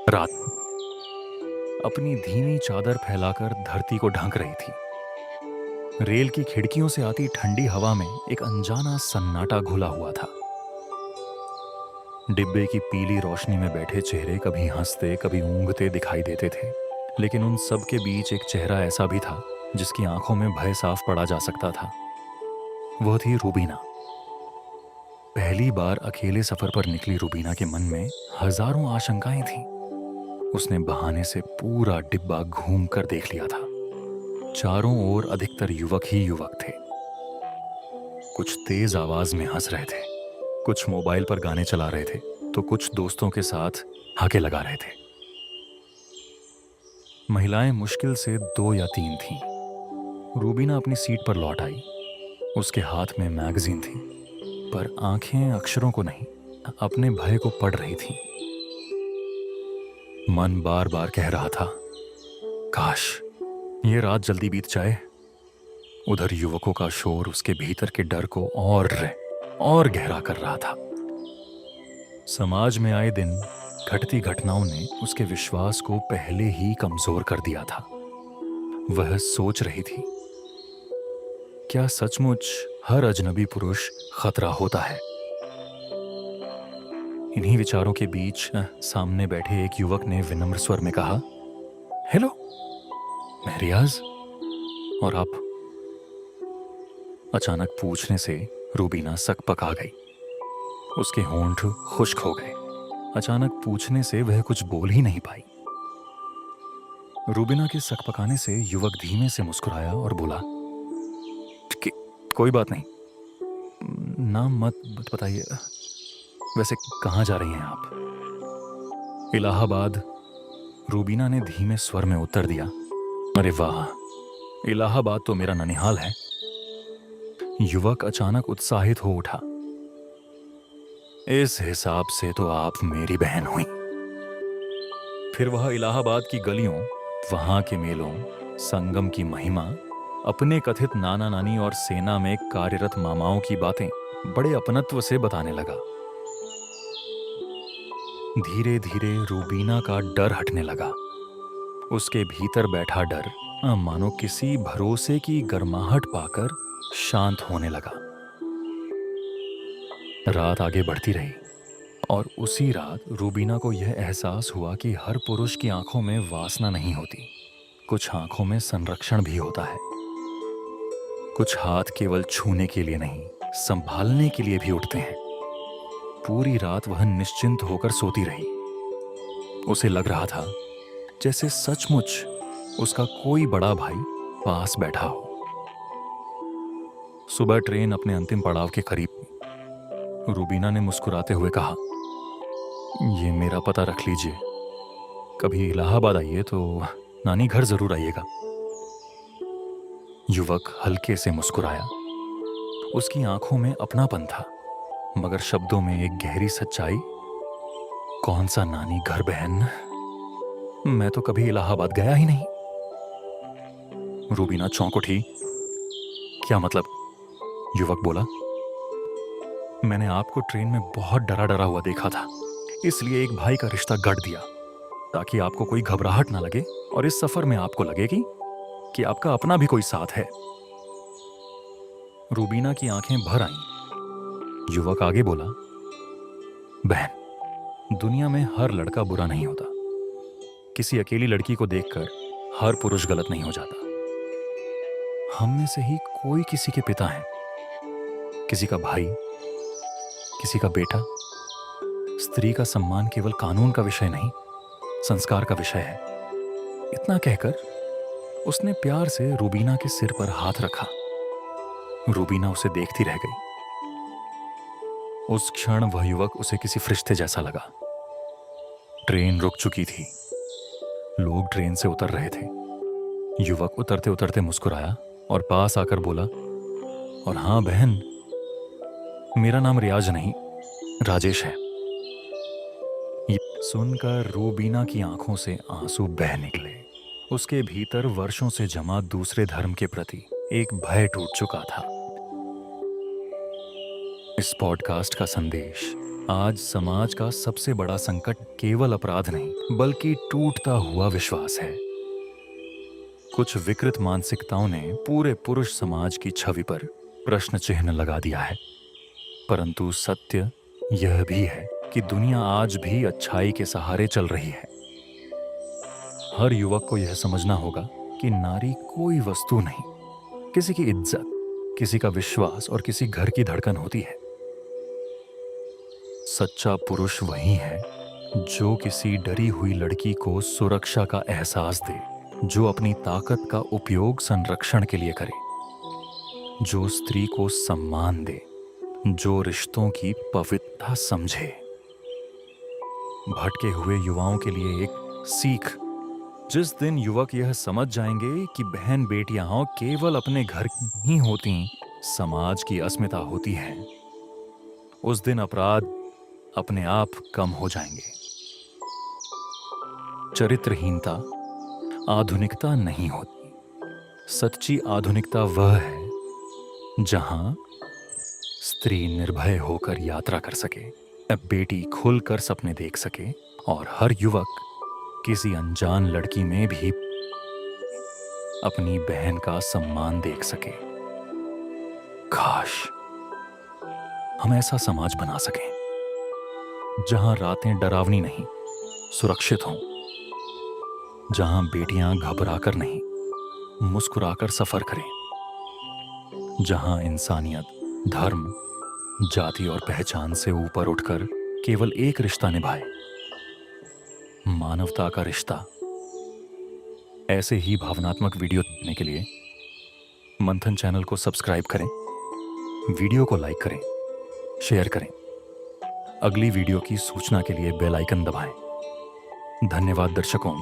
रात अपनी धीमी चादर फैलाकर धरती को ढक रही थी। रेल की खिड़कियों से आती ठंडी हवा में एक अनजाना सन्नाटा घुला हुआ था। डिब्बे की पीली रोशनी में बैठे चेहरे कभी हंसते कभी ऊँघते दिखाई देते थे, लेकिन उन सब के बीच एक चेहरा ऐसा भी था जिसकी आंखों में भय साफ पड़ा जा सकता था। वो थी रूबीना। पहली बार अकेले सफर पर निकली रूबीना के मन में हजारों आशंकाएं थीं। उसने बहाने से पूरा डिब्बा घूम कर देख लिया था। चारों ओर अधिकतर युवक ही युवक थे। कुछ तेज आवाज में हंस रहे थे, कुछ मोबाइल पर गाने चला रहे थे, तो कुछ दोस्तों के साथ हाके लगा रहे थे। महिलाएं मुश्किल से 2 या 3 थीं। रूबीना अपनी सीट पर लौट आई। उसके हाथ में मैगजीन थी, पर आंखें अक्षरों को नहीं, अपने भय को पढ़ रही थीं। मन बार बार कह रहा था, काश ये रात जल्दी बीत जाए। उधर युवकों का शोर उसके भीतर के डर को और गहरा कर रहा था। समाज में आए दिन घटती घटनाओं ने उसके विश्वास को पहले ही कमजोर कर दिया था। वह सोच रही थी, क्या सचमुच हर अजनबी पुरुष खतरा होता है? इन्हीं विचारों के बीच सामने बैठे एक युवक ने विनम्र स्वर में कहा, हेलो, मैं रियाज। और आप? अचानक पूछने से रूबीना सकपका गई। उसके होंठ खुश्क हो गए। अचानक पूछने से वह कुछ बोल ही नहीं पाई। रूबीना के सकपकाने से युवक धीमे से मुस्कुराया और बोला, कोई बात नहीं, नाम मत बताइए। वैसे कहाँ जा रही हैं आप? इलाहाबाद। रूबीना ने धीमे स्वर में उत्तर दिया। अरे वाह, इलाहाबाद तो मेरा ननिहाल है। युवक अचानक उत्साहित हो उठा। इस हिसाब से तो आप मेरी बहन हुई। फिर वह इलाहाबाद की गलियों, वहां के मेलों, संगम की महिमा, अपने कथित नाना नानी और सेना में कार्यरत मामाओं की बातें बड़े अपनत्व से बताने लगा। धीरे धीरे रूबीना का डर हटने लगा। उसके भीतर बैठा डर मानो किसी भरोसे की गर्माहट पाकर शांत होने लगा। रात आगे बढ़ती रही और उसी रात रूबीना को यह एहसास हुआ कि हर पुरुष की आंखों में वासना नहीं होती, कुछ आंखों में संरक्षण भी होता है। कुछ हाथ केवल छूने के लिए नहीं, संभालने के लिए भी उठते हैं। पूरी रात वह निश्चिंत होकर सोती रही। उसे लग रहा था जैसे सचमुच उसका कोई बड़ा भाई पास बैठा हो। सुबह ट्रेन अपने अंतिम पड़ाव के करीब थी। रूबीना ने मुस्कुराते हुए कहा, ये मेरा पता रख लीजिए, कभी इलाहाबाद आइए तो नानी घर जरूर आइएगा। युवक हल्के से मुस्कुराया। उसकी आंखों में अपनापन था, मगर शब्दों में एक गहरी सच्चाई। कौन सा नानी घर बहन, मैं तो कभी इलाहाबाद गया ही नहीं। रूबीना चौंक उठी। क्या मतलब? युवक बोला, मैंने आपको ट्रेन में बहुत डरा डरा हुआ देखा था, इसलिए एक भाई का रिश्ता गढ़ दिया ताकि आपको कोई घबराहट ना लगे और इस सफर में आपको लगेगी कि आपका अपना भी कोई साथ है। रूबीना की आंखें भर आईं। युवक आगे बोला, बहन, दुनिया में हर लड़का बुरा नहीं होता। किसी अकेली लड़की को देखकर हर पुरुष गलत नहीं हो जाता। हम में से ही कोई किसी के पिता है, किसी का भाई, किसी का बेटा। स्त्री का सम्मान केवल कानून का विषय नहीं, संस्कार का विषय है। इतना कहकर उसने प्यार से रूबीना के सिर पर हाथ रखा। रूबीना उसे देखती रह गई। उस क्षण वह युवक उसे किसी फरिश्ते जैसा लगा। ट्रेन रुक चुकी थी। लोग ट्रेन से उतर रहे थे। युवक उतरते उतरते मुस्कुराया और पास आकर बोला, और हाँ बहन, मेरा नाम रियाज नहीं, राजेश है। ये सुनकर रूबीना की आंखों से आंसू बह निकले। उसके भीतर वर्षों से जमा दूसरे धर्म के प्रति एक भय टूट चुका था। इस पॉडकास्ट का संदेश आज समाज का सबसे बड़ा संकट केवल अपराध नहीं, बल्कि टूटता हुआ विश्वास है। कुछ विकृत मानसिकताओं ने पूरे पुरुष समाज की छवि पर प्रश्न चिन्ह लगा दिया है। परंतु सत्य यह भी है कि दुनिया आज भी अच्छाई के सहारे चल रही है। हर युवक को यह समझना होगा कि नारी कोई वस्तु नहीं, किसी की इज्जत, किसी का विश्वास और किसी घर की धड़कन होती है। सच्चा पुरुष वही है जो किसी डरी हुई लड़की को सुरक्षा का एहसास दे, जो अपनी ताकत का उपयोग संरक्षण के लिए करे, जो स्त्री को सम्मान दे, जो रिश्तों की पवित्रता समझे। भटके हुए युवाओं के लिए एक सीख। जिस दिन युवक यह समझ जाएंगे कि बहन बेटियां केवल अपने घर की नहीं होती, समाज की अस्मिता होती है, उस दिन अपराध अपने आप कम हो जाएंगे। चरित्रहीनता आधुनिकता नहीं होती। सच्ची आधुनिकता वह है जहां स्त्री निर्भय होकर यात्रा कर सके, बेटी खुलकर सपने देख सके और हर युवक किसी अनजान लड़की में भी अपनी बहन का सम्मान देख सके। काश हम ऐसा समाज बना सकें जहां रातें डरावनी नहीं, सुरक्षित हों, जहां बेटियां घबराकर नहीं, मुस्कुराकर सफर करें, जहां इंसानियत, धर्म, जाति और पहचान से ऊपर उठकर केवल एक रिश्ता निभाए, मानवता का रिश्ता। ऐसे ही भावनात्मक वीडियो देखने के लिए मंथन चैनल को सब्सक्राइब करें, वीडियो को लाइक करें, शेयर करें। अगली वीडियो की सूचना के लिए बेल आइकन दबाएं। धन्यवाद दर्शकों।